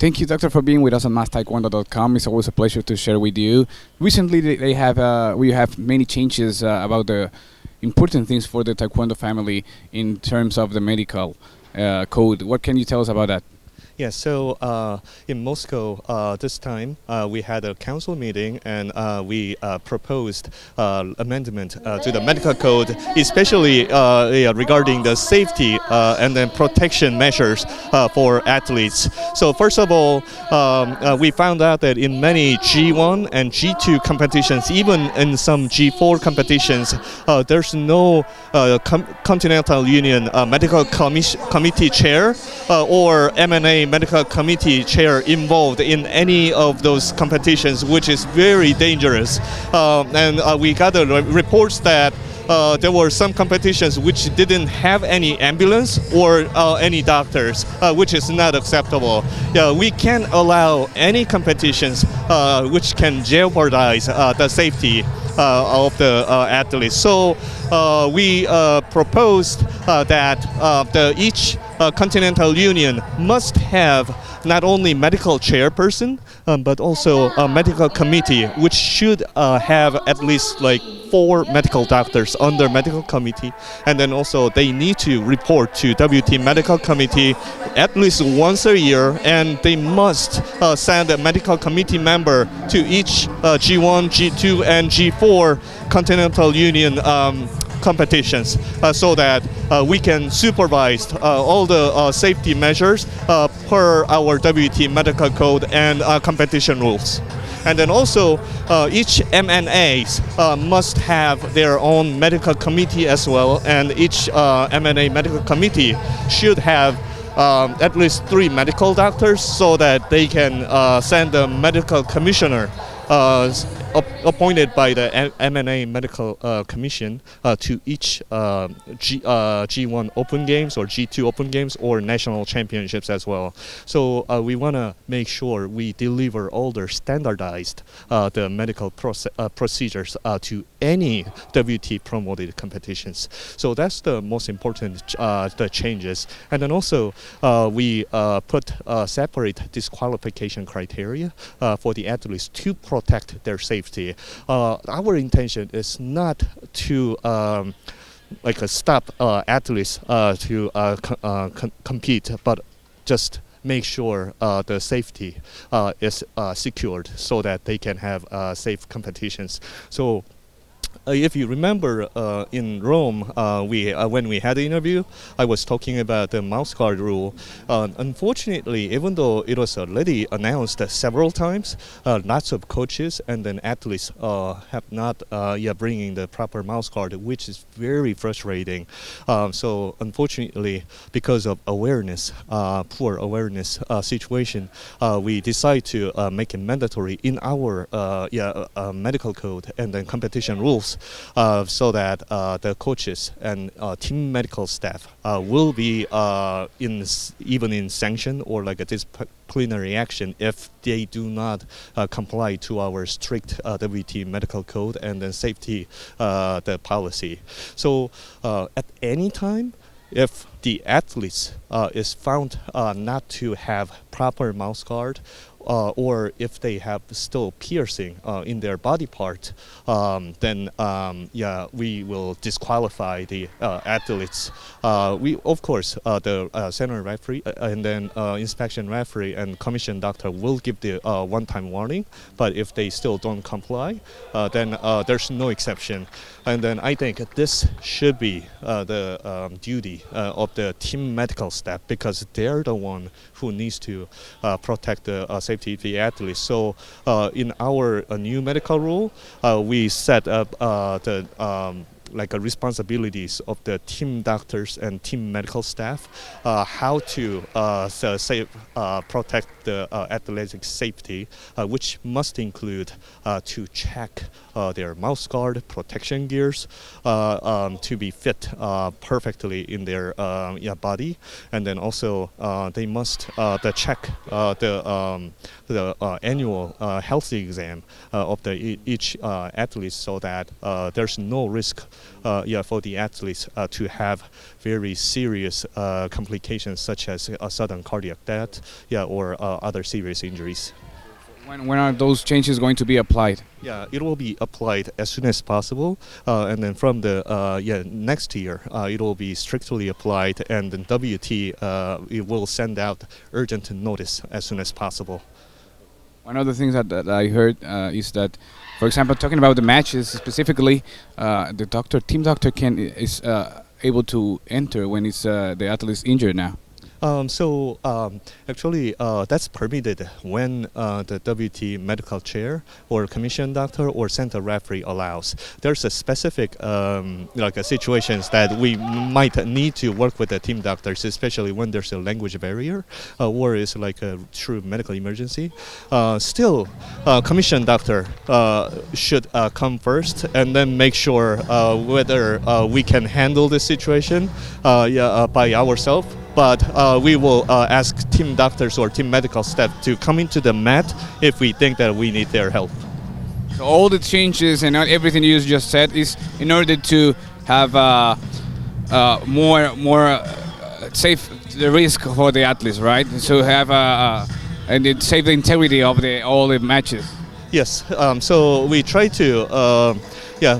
Thank you, Doctor, for being with us on MasTaekwondo.com. It's always a pleasure to share with you. Recently, they have we have many changes about the important things for the Taekwondo family in terms of the medical code. What can you tell us about that? Yeah, so in Moscow this time we had a council meeting and we proposed amendment to the medical code, especially regarding the safety and then protection measures for athletes. So first of all, we found out that in many G1 and G2 competitions, even in some G4 competitions, there's no Continental Union Medical Committee chair or MNA medical committee chair involved in any of those competitions, which is very dangerous. And we got reports that there were some competitions which didn't have any ambulance or any doctors, which is not acceptable. We can't allow any competitions which can jeopardize the safety of the athletes. So we proposed that each Continental Union must have not only medical chairperson, but also a medical committee, which should have at least like 4 medical doctors under medical committee, and then also they need to report to WT medical committee at least once a year, and they must send a medical committee member to each G1, G2, and G4 Continental Union competitions so that we can supervise all the safety measures per our WT medical code and competition rules. And then also each MNAs must have their own medical committee as well, and each MNA medical committee should have at least 3 medical doctors so that they can send a medical commissioner appointed by the MNA Medical Commission to each G1 Open Games or G2 Open Games or national championships as well. So we want to make sure we deliver all the standardized the medical procedures to any WT promoted competitions. So that's the most important the changes. And then also we put separate disqualification criteria for the athletes to protect their safety. Our intention is not to stop athletes to compete, but just make sure the safety is secured so that they can have safe competitions. So if you remember in Rome, when we had the interview, I was talking about the mouse guard rule. Unfortunately, even though it was already announced several times, lots of coaches and then athletes have not bringing the proper mouse guard, which is very frustrating. So unfortunately, because of awareness, poor awareness situation, we decide to make it mandatory in our medical code and then competition rules. So that the coaches and team medical staff will be even in sanction or like a disciplinary action if they do not comply to our strict WT medical code and then safety the policy. So at any time, if the athletes is found not to have proper mouth guard, or if they have still piercing in their body part, then we will disqualify the athletes. We of course the center referee and then inspection referee and commission doctor will give the one-time warning. But if they still don't comply, then there's no exception. And then I think this should be the duty of the team medical staff, because they're the one who needs to protect the safety of the athletes. So in our new medical rule, we set up the responsibilities of the team doctors and team medical staff, how to protect the athletic safety, which must include to check their mouth guard, protection gears to be fit perfectly in their body, and then also they must check the annual health exam of each athlete, so that there's no risk for the athletes to have very serious complications such as sudden cardiac death, or other serious injuries. When are those changes going to be applied? Yeah, it will be applied as soon as possible, and then from the next year, it will be strictly applied, and then WT it will send out urgent notice as soon as possible. One of the things that I heard is that, for example, talking about the matches specifically, the team doctor is able to enter when the athlete is injured now. Actually, that's permitted when the WT medical chair or commission doctor or center referee allows. There's a specific situations that we might need to work with the team doctors, especially when there's a language barrier or it's like a true medical emergency. Still, commission doctor should come first and then make sure whether we can handle the situation by ourselves. But we will ask team doctors or team medical staff to come into the mat if we think that we need their help. So all the changes and everything you just said is in order to have more safe the risk for the athletes, right? So have and it save the integrity of all the matches. Yes. So we try to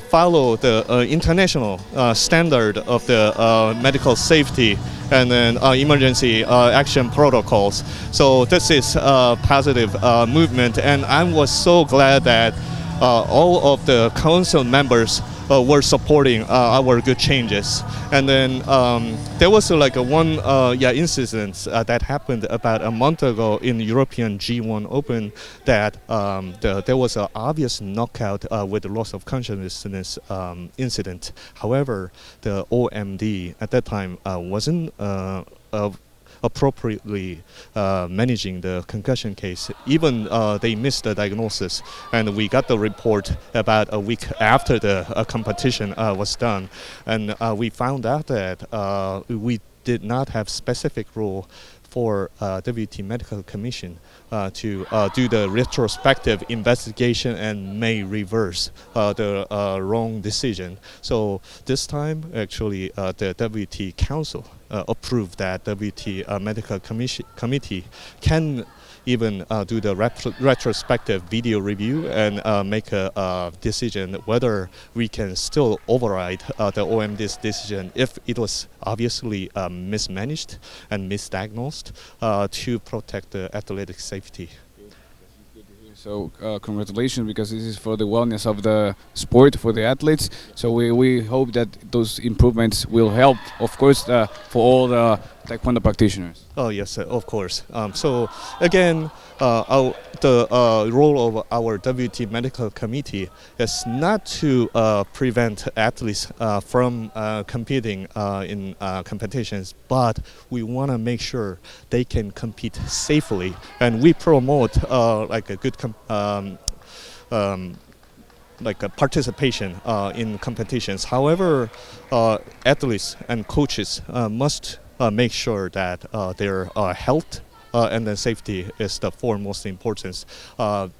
follow the international standard of the medical safety and then emergency action protocols. So this is a positive movement, and I was so glad that all of the council members were supporting our good changes. And then there was one incident that happened about a month ago in the European G1 Open that there was an obvious knockout with loss of consciousness incident. However, the OMD at that time wasn't appropriately managing the concussion case. Even they missed the diagnosis, and we got the report about a week after the competition was done, and we found out that we did not have specific rule for WT Medical Commission to do the retrospective investigation and may reverse the wrong decision. So this time, actually, the WT Council approved that WT Medical Committee can even do the retrospective video review and make a decision whether we can still override the OMD's decision if it was obviously mismanaged and misdiagnosed to protect the athletic safety. So congratulations, because this is for the wellness of the sport, for the athletes. So we hope that those improvements will help, of course, for all the Taekwondo practitioners. Oh yes, of course. So again, the role of our WT Medical Committee is not to prevent athletes from competing in competitions, but we want to make sure they can compete safely, and we promote a good participation in competitions. However, athletes and coaches must make sure that their health and then safety is the foremost importance,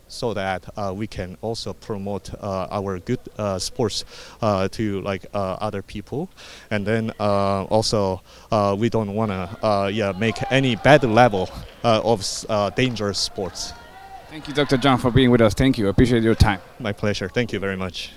so that we can also promote our good sports to other people, and then also we don't want to make any bad level of dangerous sports. Thank you, Dr. Jeong, for being with us. Thank you. Appreciate your time. My pleasure. Thank you very much.